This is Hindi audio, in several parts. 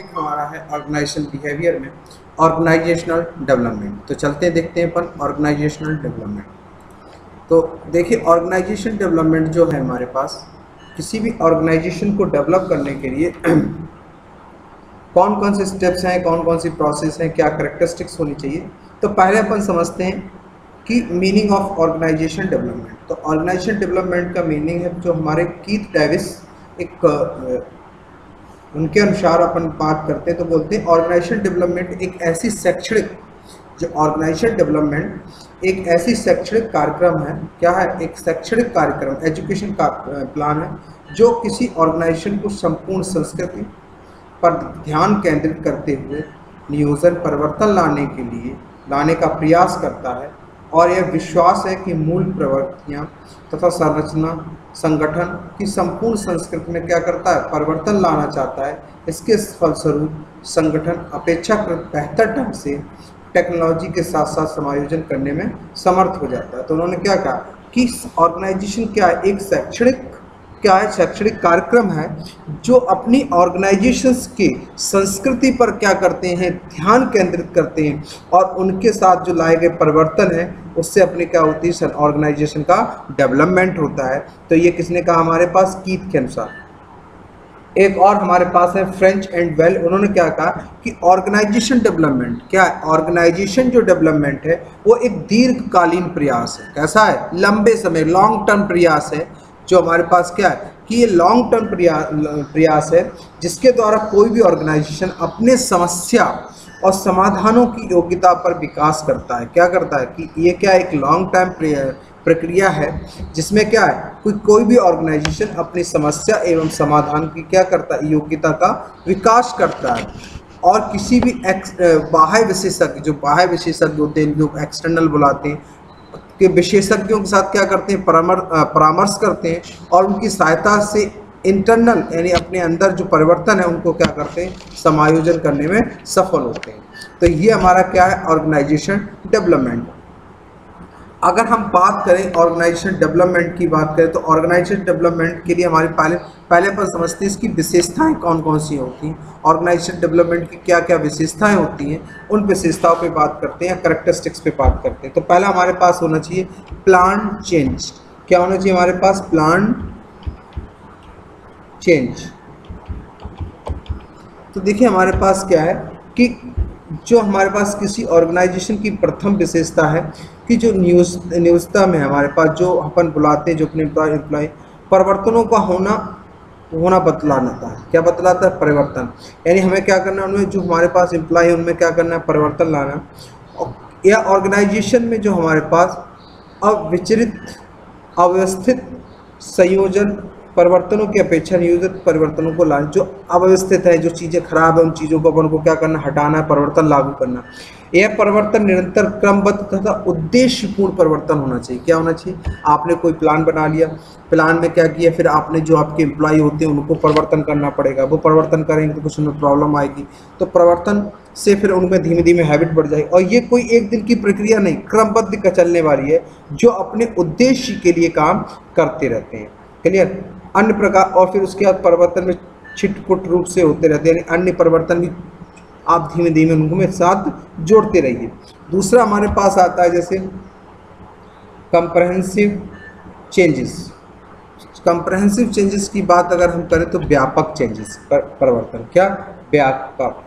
टॉपिक हमारा है ऑर्गेनाइजेशन बिहेवियर में ऑर्गेनाइजेशनल डेवलपमेंट। तो चलते हैं देखते हैं अपन ऑर्गेनाइजेशनल डेवलपमेंट। तो देखिए ऑर्गेनाइजेशन डेवलपमेंट जो है हमारे पास किसी भी ऑर्गेनाइजेशन को डेवलप करने के लिए कौन कौन से स्टेप्स हैं, कौन कौन सी प्रोसेस हैं, क्या कैरेक्टरिस्टिक्स होनी चाहिए। तो पहले अपन समझते हैं कि मीनिंग ऑफ ऑर्गेनाइजेशन डेवलपमेंट। तो ऑर्गेनाइजेशन डेवलपमेंट का मीनिंग है जो हमारे कीथ डेविस एक उनके अनुसार अपन बात करते हैं तो बोलते हैं ऑर्गेनाइजेशन डेवलपमेंट एक ऐसी शैक्षणिक ऑर्गेनाइजेशन डेवलपमेंट एक ऐसी शैक्षणिक कार्यक्रम है। क्या है? एक शैक्षणिक कार्यक्रम, एजुकेशन का प्लान है जो किसी ऑर्गेनाइजेशन को संपूर्ण संस्कृति पर ध्यान केंद्रित करते हुए नियोजन परिवर्तन लाने का प्रयास करता है। और यह विश्वास है कि मूल प्रवृत्तियाँ तथा संरचना संगठन की संपूर्ण संस्कृति में क्या करता है? परिवर्तन लाना चाहता है। इसके फलस्वरूप संगठन अपेक्षाकृत बेहतर ढंग से टेक्नोलॉजी के साथ साथ समायोजन करने में समर्थ हो जाता है। तो उन्होंने क्या कहा कि ऑर्गेनाइजेशन क्या है? एक शैक्षणिक कार्यक्रम है जो अपनी ऑर्गेनाइजेशंस की संस्कृति पर क्या करते हैं? ध्यान केंद्रित करते हैं और उनके साथ जो लाए गए परिवर्तन है उससे अपनी क्या होती है? ऑर्गेनाइजेशन का डेवलपमेंट होता है। तो ये किसने कहा? हमारे पास कीथ के अनुसार। एक और हमारे पास है फ्रेंच एंड वेल। उन्होंने क्या कहा कि ऑर्गेनाइजेशन डेवलपमेंट क्या है? ऑर्गेनाइजेशन जो डेवलपमेंट है वो एक दीर्घकालीन प्रयास है। कैसा है? लंबे समय, लॉन्ग टर्म प्रयास है जो हमारे पास क्या है कि ये लॉन्ग टर्म प्रयास है जिसके द्वारा कोई भी ऑर्गेनाइजेशन अपने समस्या और समाधानों की योग्यता पर विकास करता है। क्या करता है कि ये क्या एक लॉन्ग टर्म प्रक्रिया है जिसमें क्या है कोई भी ऑर्गेनाइजेशन अपनी समस्या एवं समाधान की क्या करता है? योग्यता का विकास करता है। और किसी भी बाह्य विशेषज्ञ होते हैं जो एक्सटर्नल बुलाते हैं के विशेषज्ञों के साथ क्या करते हैं? परामर्श करते हैं और उनकी सहायता से इंटरनल यानी अपने अंदर जो परिवर्तन है उनको क्या करते हैं? समायोजन करने में सफल होते हैं। तो ये हमारा क्या है? Organisation development. अगर हम बात करें ऑर्गेनाइजेशन डेवलपमेंट की बात करें तो ऑर्गेनाइजेशन डेवलपमेंट के लिए हमारे पहले पर समझते हैं इसकी विशेषताएं कौन कौन सी होती हैं। ऑर्गेनाइजेशन डेवलपमेंट की क्या क्या विशेषताएं होती हैं उन विशेषताओं पे बात करते हैं, कैरेक्टरिस्टिक्स पे बात करते हैं। तो पहला हमारे पास होना चाहिए प्लान चेंज। क्या होना चाहिए हमारे पास? Plan change. तो देखिए हमारे पास क्या है कि जो हमारे पास किसी ऑर्गेनाइजेशन की प्रथम विशेषता है कि जो नियोजता में हमारे पास जो अपन बुलाते हैं जो अपने एम्प्लॉय परिवर्तनों का होना बतलाना था। क्या बतलाता है? परिवर्तन। यानी हमें क्या करना है उनमें जो हमारे पास एम्प्लॉय है उनमें क्या करना है? परिवर्तन लाना। या ऑर्गेनाइजेशन में जो हमारे पास अव्यवस्थित संयोजन परिवर्तनों की अपेक्षा नियोजित परिवर्तनों को लाना। जो अव्यवस्थित है, जो चीज़ें खराब है, उन चीज़ों को अपन को क्या करना? हटाना, परिवर्तन लागू करना। यह परिवर्तन निरंतर क्रमबद्ध तथा उद्देश्यपूर्ण परिवर्तन होना चाहिए। क्या होना चाहिए? आपने कोई प्लान बना लिया, प्लान में क्या किया, फिर आपने जो आपके एम्प्लॉय होते हैं उनको परिवर्तन करना पड़ेगा। वो परिवर्तन करेंगे तो कुछ उनमें प्रॉब्लम आएगी, तो परिवर्तन से फिर उनमें धीमे धीमे हैबिट बढ़ जाएगी। और ये कोई एक दिन की प्रक्रिया नहीं, क्रमबद्ध का चलने वाली है जो अपने उद्देश्य के लिए काम करते रहते हैं। क्लियर? अन्य प्रकार और फिर उसके बाद परिवर्तन में छिटपुट रूप से होते रहते हैं, यानी अन्य परिवर्तन भी आप धीमे धीमे उनको में साथ जोड़ते रहिए। दूसरा हमारे पास आता है जैसे कंप्रहेंसिव चेंजेस। कंप्रहेंसिव चेंजेस की बात अगर हम करें तो व्यापक चेंजेस परिवर्तन। क्या? व्यापक।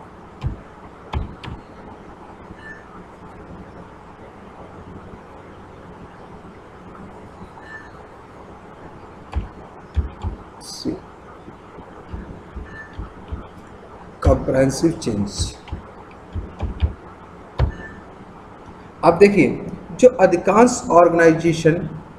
Comprehensive change. अब देखिए जो अधिकांश ऑर्गेनाइजेशन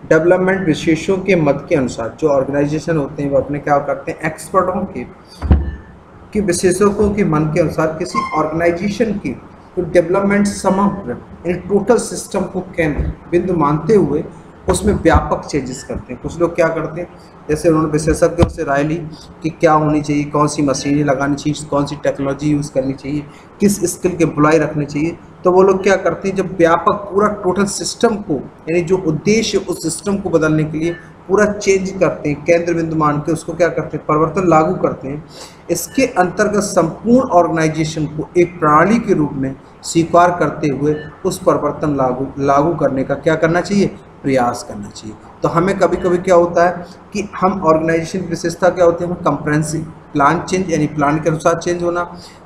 डेवलपमेंट विशेषों के मत के अनुसार जो ऑर्गेनाइजेशन होते हैं वो अपने क्या करते हैं? एक्सपर्टों के विशेषज्ञों के मन के अनुसार किसी ऑर्गेनाइजेशन की तो डेवलपमेंट समग्र यानी टोटल सिस्टम को केंद्र बिंदु मानते हुए उसमें व्यापक चेंजेस करते हैं। कुछ लोग क्या करते हैं जैसे उन्होंने विशेषज्ञों से राय ली कि क्या होनी चाहिए, कौन सी मशीनें लगानी चाहिए, कौन सी टेक्नोलॉजी यूज़ करनी चाहिए, किस स्किल के एम्प्लॉय रखने चाहिए। तो वो लोग क्या करते हैं जब व्यापक पूरा टोटल सिस्टम को यानी जो उद्देश्य उस सिस्टम को बदलने के लिए पूरा चेंज करते हैं, केंद्र बिंदु मान के उसको क्या करते हैं, परिवर्तन लागू करते हैं। इसके अंतर्गत संपूर्ण ऑर्गेनाइजेशन को एक प्रणाली के रूप में स्वीकार करते हुए उस परिवर्तन लागू करने का क्या करना चाहिए, प्रयास करना चाहिए। तो हमें कभी कभी क्या होता है कि हम ऑर्गेनाइजेशन की विशेषता क्या होती है, हमें कंप्रेहेंसिव प्लान चेंज यानी प्लान के अनुसार चेंज होना।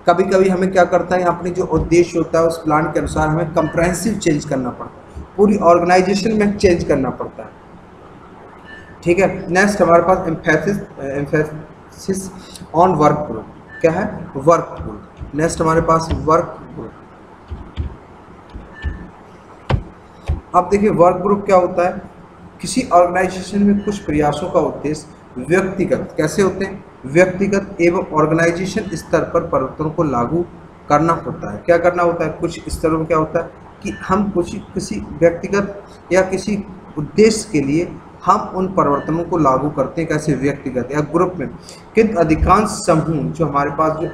कभी कभी हमें क्या करता है, अपनी जो उद्देश्य होता है उस प्लान के अनुसार हमें कंप्रेहेंसिव चेंज करना पड़ता है, पूरी ऑर्गेनाइजेशन में चेंज करना पड़ता है। ठीक है, नेक्स्ट हमारे पास एम्फेसिस ऑन वर्क ग्रुप, क्या है, वर्क ग्रुप। नेक्स्ट हमारे पास वर्क ग्रुप। अब देखिए वर्क ग्रुप क्या होता है, किसी ऑर्गेनाइजेशन में कुछ प्रयासों का उद्देश्य व्यक्तिगत कैसे होते हैं, व्यक्तिगत एवं ऑर्गेनाइजेशन स्तर पर परिवर्तनों को लागू करना होता है। क्या करना होता है, कुछ स्तरों में क्या होता है कि हम किसी व्यक्तिगत या किसी उद्देश्य के लिए हम उन परिवर्तनों को लागू करते हैं, कैसे, व्यक्तिगत या ग्रुप में। किंतु अधिकांश समूह जो हमारे पास जो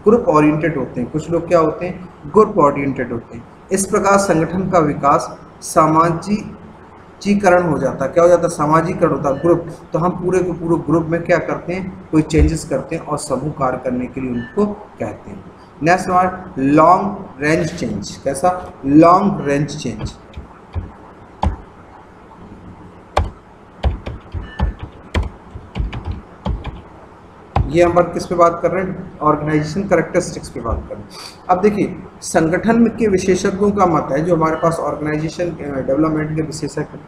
ग्रुप ओरिएंटेड होते हैं, कुछ लोग क्या होते हैं, ग्रुप ओरिएंटेड होते हैं। इस प्रकार संगठन का विकास सामाजिकीकरण हो जाता है, क्या हो जाता है, सामाजिकरण होता है, ग्रुप। तो हम पूरे के पूरे ग्रुप में क्या करते हैं, कोई चेंजेस करते हैं और समूह कार्य करने के लिए उनको कहते हैं। नेक्स्ट हमारा लॉन्ग रेंज चेंज, कैसा, लॉन्ग रेंज चेंज। ये हम किस पे बात कर रहे हैं, ऑर्गेनाइजेशन कैरेक्टरिस्टिक्स पे बात कर रहे हैं। अब देखिए संगठन के विशेषज्ञों का मत है, जो हमारे पास ऑर्गेनाइजेशन डेवलपमेंट के विशेषज्ञ,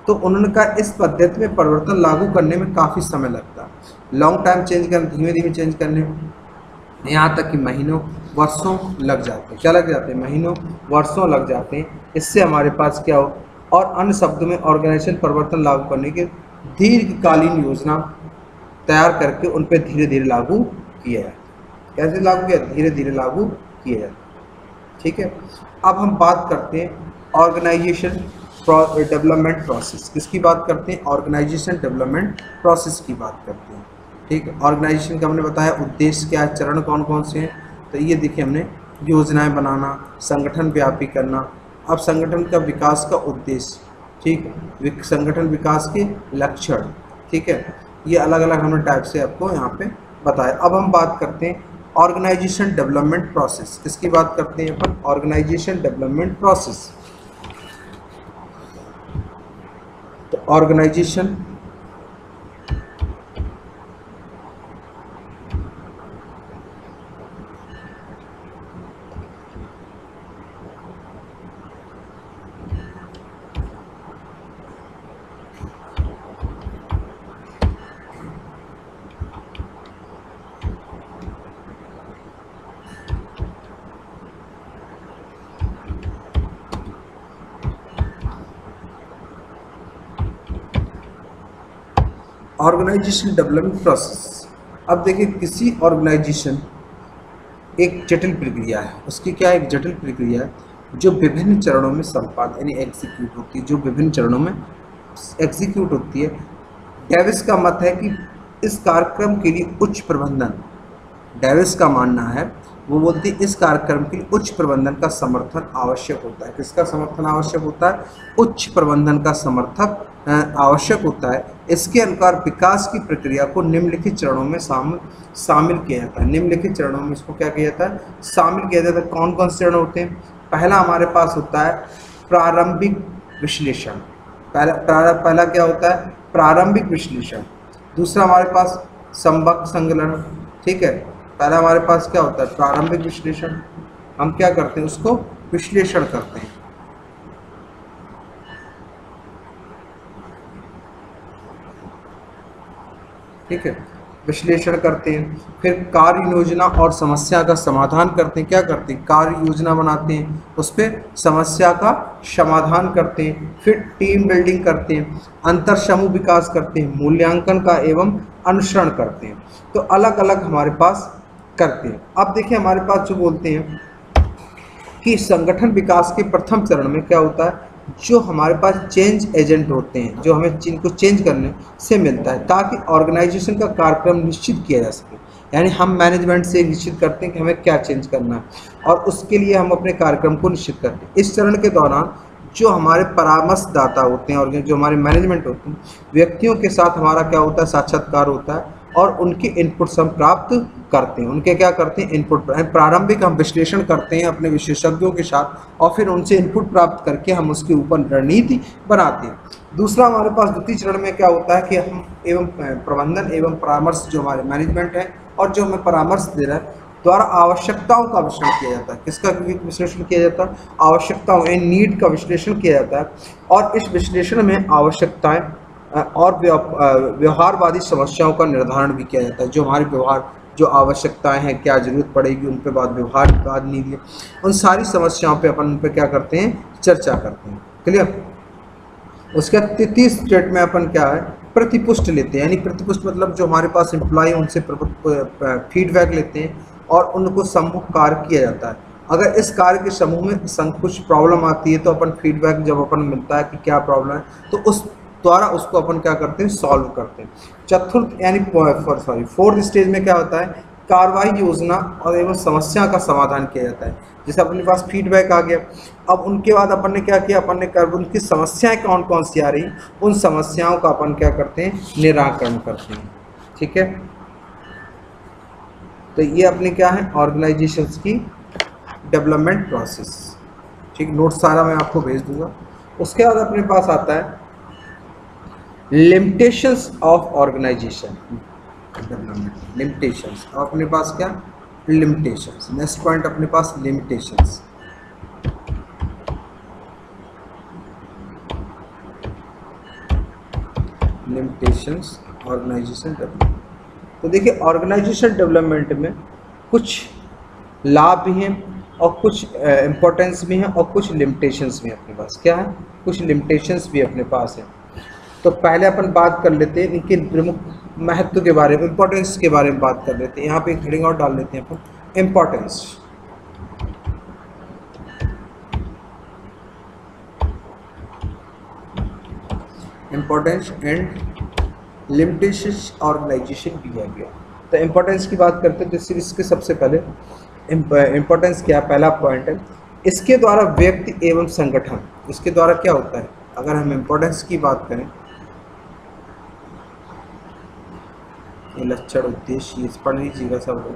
तो उन्होंने कहा इस पद्धति में परिवर्तन लागू करने में काफ़ी समय लगता है। लॉन्ग टाइम चेंज करने, धीमे धीमे चेंज करने में यहाँ तक कि महीनों वर्षों लग जाते हैं। क्या लग जाते हैं, महीनों वर्षों लग जाते हैं। इससे हमारे पास क्या हो, और अन्य शब्दों में ऑर्गेनाइजेशन परिवर्तन लागू करने के दीर्घकालीन योजना तैयार करके उन पर धीरे धीरे लागू किया जाए। कैसे लागू किया, धीरे धीरे लागू किया जाए। ठीक है, अब हम बात करते हैं ऑर्गेनाइजेशन डेवलपमेंट प्रोसेस। किसकी बात करते हैं, ऑर्गेनाइजेशन डेवलपमेंट प्रोसेस की बात करते हैं। ठीक है, ऑर्गेनाइजेशन का हमने बताया उद्देश्य क्या है, चरण कौन कौन से हैं। तो ये देखिए हमने योजनाएं बनाना, संगठन व्यापी करना। अब संगठन का विकास का उद्देश्य, ठीक है, संगठन विकास के लक्षण, ठीक है, ये अलग अलग हमने टाइप से आपको यहाँ पे बताया। अब हम बात करते हैं ऑर्गेनाइजेशन डेवलपमेंट प्रोसेस। किसकी बात करते हैं अपन, ऑर्गेनाइजेशन डेवलपमेंट प्रोसेस। तो ऑर्गेनाइजेशन ऑर्गेनाइजेशन डेवलपमेंट प्रोसेस। अब देखिए किसी ऑर्गेनाइजेशन एक जटिल प्रक्रिया है, उसकी क्या एक जटिल प्रक्रिया है जो विभिन्न चरणों में संपादित यानी एग्जीक्यूट होती है, जो विभिन्न चरणों में एग्जीक्यूट होती है। डेविस का मत है कि इस कार्यक्रम के लिए उच्च प्रबंधन, डेविस का मानना है, वो बोलते हैं इस कार्यक्रम के लिए उच्च प्रबंधन का समर्थन आवश्यक होता है। किसका समर्थन आवश्यक होता है, उच्च प्रबंधन का समर्थक आवश्यक होता है। इसके अनुसार विकास की प्रक्रिया को निम्नलिखित चरणों में शामिल किया जाता है। निम्नलिखित चरणों में इसको क्या किया जाता है, शामिल किया जाता है। कौन कौन से चरण होते हैं, पहला हमारे पास होता है प्रारंभिक विश्लेषण। पहला क्या होता है, प्रारंभिक विश्लेषण। दूसरा हमारे पास संबक संकलन, ठीक है, पहला हमारे पास क्या होता है प्रारंभिक विश्लेषण, हम क्या करते हैं उसको विश्लेषण करते हैं। ठीक है, विश्लेषण करते हैं। फिर कार्य योजना और समस्या का समाधान करते हैं। क्या करते हैं, कार्य योजना बनाते हैं, उस पर समस्या का समाधान करते हैं। फिर टीम बिल्डिंग करते हैं, अंतर समूह विकास करते हैं, मूल्यांकन का एवं अनुसरण करते हैं। तो अलग अलग हमारे पास करते हैं। अब देखिए हमारे पास जो बोलते हैं कि संगठन विकास के प्रथम चरण में क्या होता है, जो हमारे पास चेंज एजेंट होते हैं, जो हमें को चेंज करने से मिलता है ताकि ऑर्गेनाइजेशन का कार्यक्रम निश्चित किया जा सके। यानी हम मैनेजमेंट से निश्चित करते हैं कि हमें क्या चेंज करना है और उसके लिए हम अपने कार्यक्रम को निश्चित करते हैं। इस चरण के दौरान जो हमारे परामर्शदाता होते हैं और जो हमारे मैनेजमेंट होते हैं, व्यक्तियों के साथ हमारा क्या होता है, साक्षात्कार होता है और उनके इनपुट्स हम प्राप्त करते हैं। उनके क्या करते हैं, इनपुट। प्रारंभिक हम विश्लेषण करते हैं अपने विशेषज्ञों के साथ और फिर उनसे इनपुट प्राप्त करके हम उसके ऊपर रणनीति बनाते हैं। दूसरा हमारे पास द्वितीय चरण में क्या होता है कि हम एवं प्रबंधन एवं परामर्श, जो हमारे मैनेजमेंट है और जो हमें परामर्श दे रहा है, द्वारा आवश्यकताओं का विश्लेषण किया जाता है। किसका विश्लेषण किया जाता है, आवश्यकताओं एंड नीड का विश्लेषण किया जाता है। और इस विश्लेषण में आवश्यकताएं और व्यवहारवादी समस्याओं का निर्धारण भी किया जाता है। जो हमारे व्यवहार, जो आवश्यकताएं हैं, क्या जरूरत पड़ेगी, उन पर बाद व्यवहारवाद नीति, उन सारी समस्याओं पे अपन उन पर क्या करते हैं, चर्चा करते हैं। क्लियर। उसके बाद तृतीय स्टेट में अपन क्या है, प्रतिपुष्ट लेते हैं। यानी प्रतिपुष्ट मतलब जो हमारे पास एम्प्लॉय उनसे फीडबैक लेते हैं और उनको समूह कार्य किया जाता है। अगर इस कार्य के समूह में कुछ प्रॉब्लम आती है तो अपन फीडबैक जब अपन मिलता है कि क्या प्रॉब्लम है, तो उस द्वारा उसको अपन क्या करते हैं, सॉल्व करते हैं। चतुर्थ यानी फोर्थ स्टेज में क्या होता है, कार्रवाई योजना और एवं समस्या का समाधान किया जाता है। जैसे अपने पास फीडबैक आ गया, अब उनके बाद अपन ने क्या किया, अपन ने उनकी समस्याएं कौन कौन सी आ रही, उन समस्याओं का अपन क्या करते हैं, निराकरण करते हैं। ठीक है, तो ये अपने क्या है, ऑर्गेनाइजेशंस की डेवलपमेंट प्रोसेस। ठीक, नोट सारा मैं आपको भेज दूंगा। उसके बाद अपने पास आता है limitations of organisation development. Limitations, अपने पास क्या, लिमिटेशंस। नेक्स्ट पॉइंट अपने पास लिमिटेशंस। Limitations organisation development. तो देखिए, ऑर्गेनाइजेशन डेवलपमेंट में कुछ लाभ भी हैं और कुछ इम्पोर्टेंस भी हैं और कुछ लिमिटेशंस भी अपने पास क्या है, कुछ लिमिटेशंस भी अपने पास है। तो पहले अपन बात कर लेते हैं इनके प्रमुख महत्व के बारे में, इम्पोर्टेंस के बारे में बात कर लेते हैं। यहाँ पे एक हेडिंग और डाल लेते हैं अपन, importance. Importance and limitations organisation behaviour. तो इम्पोर्टेंस की बात करते हैं तो इसके सबसे पहले इम्पोर्टेंस क्या, पहला पॉइंट है, इसके द्वारा व्यक्ति एवं संगठन, इसके द्वारा क्या होता है, अगर हम इम्पोर्टेंस की बात करें, ये लक्षण उद्देश्य इस पढ़ लीजिएगा सब लोग।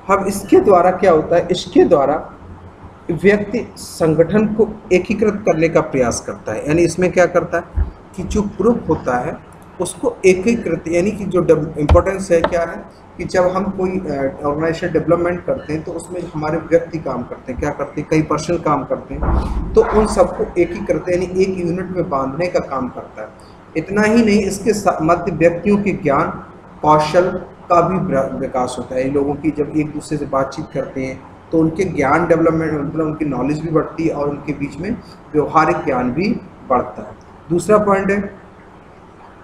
अब इसके द्वारा क्या होता है, इसके द्वारा व्यक्ति संगठन को एकीकृत करने का प्रयास करता है। यानी इसमें क्या करता है कि जो ग्रुप होता है उसको एकीकृत, यानी कि जो इम्पोर्टेंस है क्या है कि जब हम कोई ऑर्गेनाइजेशन डेवलपमेंट करते हैं तो उसमें हमारे व्यक्ति काम करते हैं, क्या करते हैं, कई पर्सन काम करते हैं, तो उन सबको एकीकृत यानी एक यूनिट में बांधने का काम करता है। इतना ही नहीं, इसके मध्य व्यक्तियों के ज्ञान कौशल का भी विकास होता है। इन लोगों की जब एक दूसरे से बातचीत करते हैं तो उनके ज्ञान डेवलपमेंट, मतलब उनकी नॉलेज भी बढ़ती है और उनके बीच में व्यवहारिक ज्ञान भी बढ़ता है। दूसरा पॉइंट है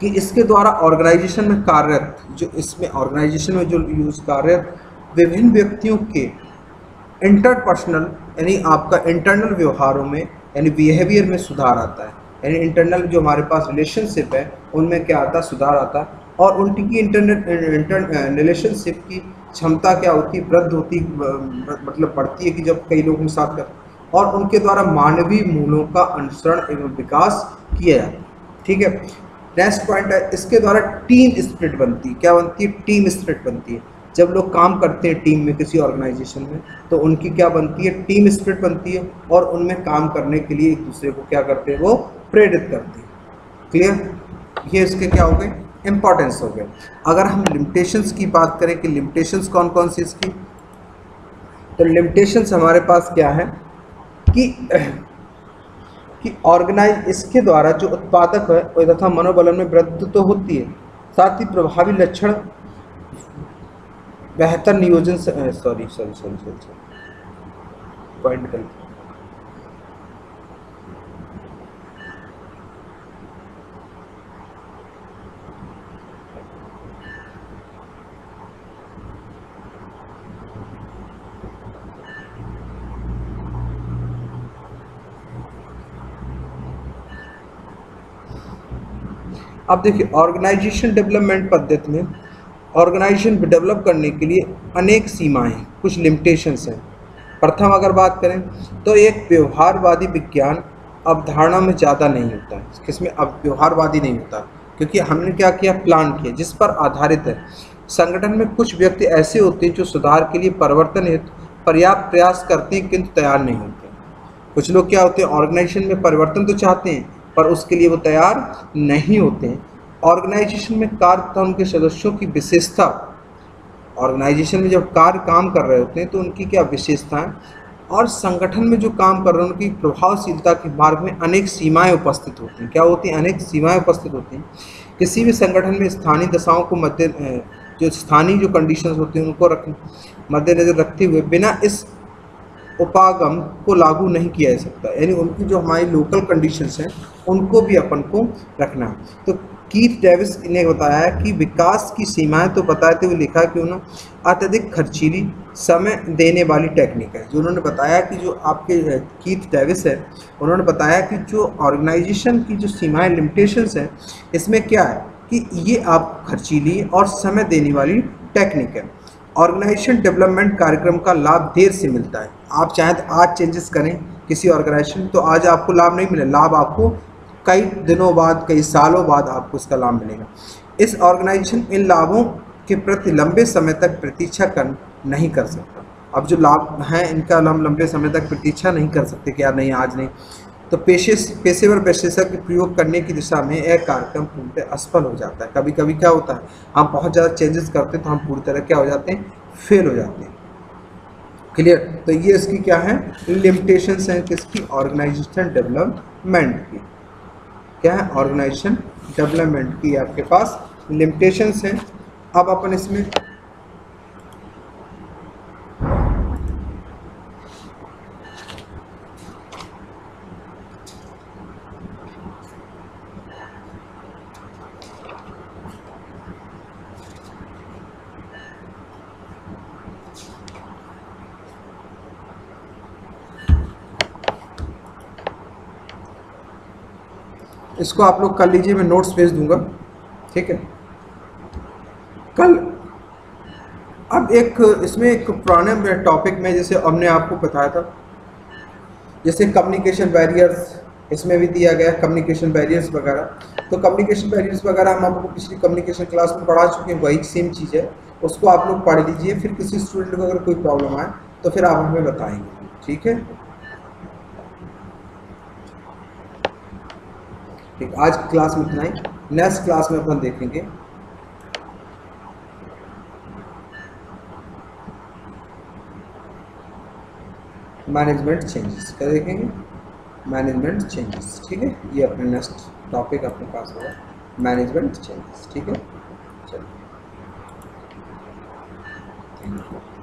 कि इसके द्वारा ऑर्गेनाइजेशन में कार्यरत, जो इसमें ऑर्गेनाइजेशन में जो यूज कार्यरत विभिन्न व्यक्तियों के इंटरपर्सनल यानी आपका इंटरनल व्यवहारों में यानी बिहेवियर में सुधार आता है। यानी इंटरनल जो हमारे पास रिलेशनशिप है उनमें क्या आता है, सुधार आता है और उनकी इंटरनल रिलेशनशिप की क्षमता क्या होती है, वृद्धि होती, मतलब बढ़ती है कि जब कई लोगों के साथ कर, और उनके द्वारा मानवीय मूल्यों का अनुसरण एवं विकास किया जाता है। ठीक है, नेक्स्ट पॉइंट है, इसके द्वारा टीम स्पिरिट बनती है। क्या बनती है, टीम स्पिरिट बनती है। जब लोग काम करते हैं टीम में किसी ऑर्गेनाइजेशन में तो उनकी क्या बनती है, टीम स्पिरिट बनती है और उनमें काम करने के लिए एक दूसरे को क्या करते हैं, वो प्रेरित करते हैं। क्लियर, ये इसके क्या हो गए, इम्पोर्टेंस हो गए। अगर हम लिमिटेशंस की बात करें कि लिमिटेशंस कौन कौन सी इसकी, तो लिमिटेशंस हमारे पास क्या है कि ऑर्गेनाइज, इसके द्वारा जो उत्पादक है तथा मनोबलन में वृद्धि तो होती है, साथ ही प्रभावी लक्षण बेहतर नियोजन से सॉरी पॉइंट कर, अब देखिए ऑर्गेनाइजेशन डेवलपमेंट पद्धति में ऑर्गेनाइजेशन डेवलप करने के लिए अनेक सीमाएं, कुछ लिमिटेशंस हैं। प्रथम अगर बात करें तो एक व्यवहारवादी विज्ञान अवधारणा में ज़्यादा नहीं होता है, किसमें अब व्यवहारवादी नहीं होता, क्योंकि हमने क्या किया, प्लान किया जिस पर आधारित है। संगठन में कुछ व्यक्ति ऐसे होते हैं जो सुधार के लिए परिवर्तन हेतु पर्याप्त प्रयास करते हैं किंतु तैयार नहीं होते। कुछ लोग क्या होते हैं, ऑर्गेनाइजेशन में परिवर्तन तो चाहते हैं पर उसके लिए वो तैयार नहीं होते हैं। ऑर्गेनाइजेशन में कार्य तथा उनके सदस्यों की विशेषता, ऑर्गेनाइजेशन में जब कार्य काम कर रहे होते हैं तो उनकी क्या विशेषताएं, और संगठन में जो काम कर रहे हैं उनकी प्रभावशीलता के मार्ग में अनेक सीमाएं उपस्थित होती हैं। क्या होती हैं, अनेक सीमाएं उपस्थित होती हैं। किसी भी संगठन में स्थानीय दशाओं को जो स्थानीय जो कंडीशंस होती हैं उनको मद्देनजर रखते हुए बिना इस उपागम को लागू नहीं किया जा सकता, यानी उनकी जो हमारी लोकल कंडीशंस हैं उनको भी अपन को रखना है। तो कीथ डेविस ने बताया है कि विकास की सीमाएं तो बताते हुए लिखा कि उन्होंने अत्यधिक खर्चीली समय देने वाली टेक्निक है। जो उन्होंने बताया कि जो आपके कीथ डेविस है, उन्होंने बताया कि जो ऑर्गेनाइजेशन की जो सीमाएं लिमिटेशंस हैं इसमें क्या है कि ये आप खर्चीली और समय देने वाली टेक्निक है। ऑर्गेनाइजेशन डेवलपमेंट कार्यक्रम का लाभ देर से मिलता है। आप चाहे तो आज चेंजेस करें किसी ऑर्गेनाइजेशन, तो आज आपको लाभ नहीं मिले, लाभ आपको कई दिनों बाद, कई सालों बाद आपको इसका लाभ मिलेगा। इस ऑर्गेनाइजेशन इन लाभों के प्रति लंबे समय तक प्रतीक्षा नहीं कर सकता। अब जो लाभ हैं इनका हम लंबे समय तक प्रतीक्षा नहीं कर सकते कि यार नहीं आज नहीं, तो पेशेवर विश्लेषण के प्रयोग करने की दिशा में यह कार्यक्रम पूर्णतः असफल हो जाता है। कभी कभी क्या होता है, हम बहुत ज़्यादा चेंजेस करते हैं तो हम पूरी तरह क्या हो जाते हैं, फेल हो जाते हैं। क्लियर। तो ये इसकी क्या है, लिमिटेशंस हैं किसकी, ऑर्गेनाइजेशन डेवलपमेंट की। क्या है, ऑर्गेनाइजेशन डेवलपमेंट की आपके पास लिमिटेशंस हैं। अब अपन इसमें इसको आप लोग कर लीजिए, मैं नोट्स भेज दूंगा, ठीक है कल। अब एक इसमें एक पुराने टॉपिक में जैसे हमने आपको बताया था, जैसे कम्युनिकेशन बैरियर्स, इसमें भी दिया गया कम्युनिकेशन बैरियर्स वगैरह। तो कम्युनिकेशन बैरियर्स वगैरह हम आपको पिछली कम्युनिकेशन क्लास में पढ़ा चुके हैं, वही सेम चीज़ है, उसको आप लोग पढ़ लीजिए। फिर किसी स्टूडेंट को अगर कोई प्रॉब्लम आए तो फिर आप हमें बताएंगे, ठीक है। ठीक, आज की क्लास में इतना ही। नेक्स्ट क्लास में अपन देखेंगे मैनेजमेंट चेंजेस, क्या देखेंगे, मैनेजमेंट चेंजेस, ठीक है। ये अपने नेक्स्ट टॉपिक अपने पास होगा, मैनेजमेंट चेंजेस, ठीक है। चलिए, थैंक यू।